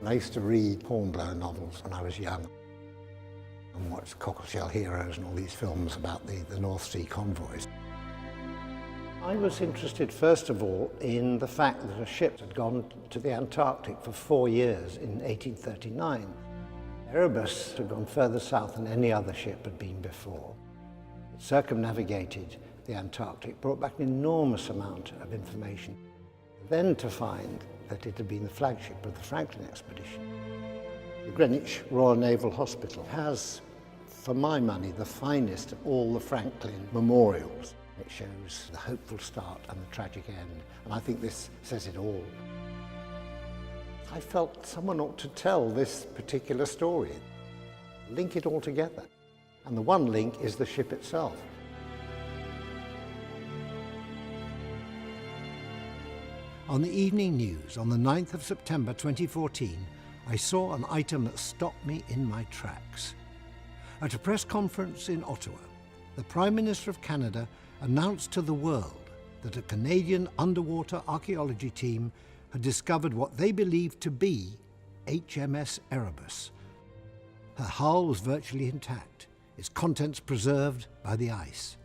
I used to read Hornblower novels when I was young and watch Cockleshell Heroes and all these films about the North Sea convoys. I was interested, first of all, in the fact that a ship had gone to the Antarctic for 4 years in 1839. Erebus had gone further south than any other ship had been before. It circumnavigated the Antarctic, brought back an enormous amount of information. Then to find that it had been the flagship of the Franklin expedition. The Greenwich Royal Naval Hospital has, for my money, the finest of all the Franklin memorials. It shows the hopeful start and the tragic end, and I think this says it all. I felt someone ought to tell this particular story, link it all together, and the one link is the ship itself. On the evening news on the 9th of September 2014, I saw an item that stopped me in my tracks. At a press conference in Ottawa, the Prime Minister of Canada announced to the world that a Canadian underwater archaeology team had discovered what they believed to be HMS Erebus. Her hull was virtually intact, its contents preserved by the ice.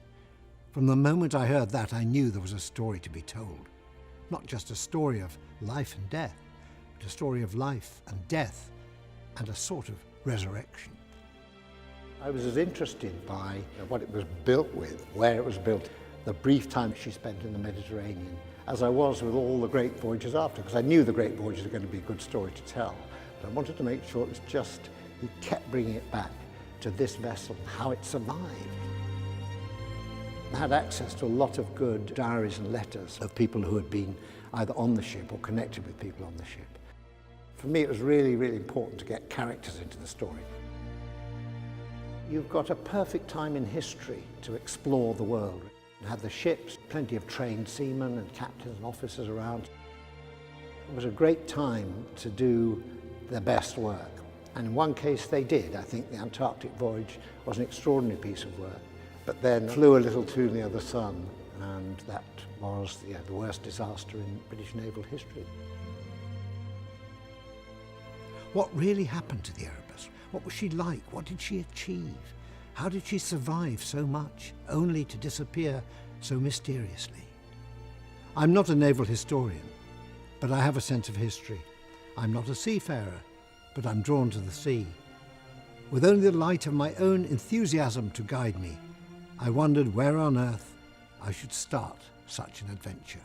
From the moment I heard that, I knew there was a story to be told. Not just a story of life and death, but a story of life and death and a sort of resurrection. I was as interested by what it was built with, where it was built, the brief time she spent in the Mediterranean, as I was with all the great voyages after, because I knew the great voyages were going to be a good story to tell. But I wanted to make sure it was just, he kept bringing it back to this vessel, how it survived. I had access to a lot of good diaries and letters of people who had been either on the ship or connected with people on the ship. For me, it was really, really important to get characters into the story. You've got a perfect time in history to explore the world. You had the ships, plenty of trained seamen and captains and officers around. It was a great time to do their best work. And in one case they did. I think the Antarctic voyage was an extraordinary piece of work, but then flew a little too near the sun, and that was the worst disaster in British naval history. What really happened to the Erebus? What was she like? What did she achieve? How did she survive so much, only to disappear so mysteriously? I'm not a naval historian, but I have a sense of history. I'm not a seafarer, but I'm drawn to the sea. With only the light of my own enthusiasm to guide me, I wondered where on earth I should start such an adventure.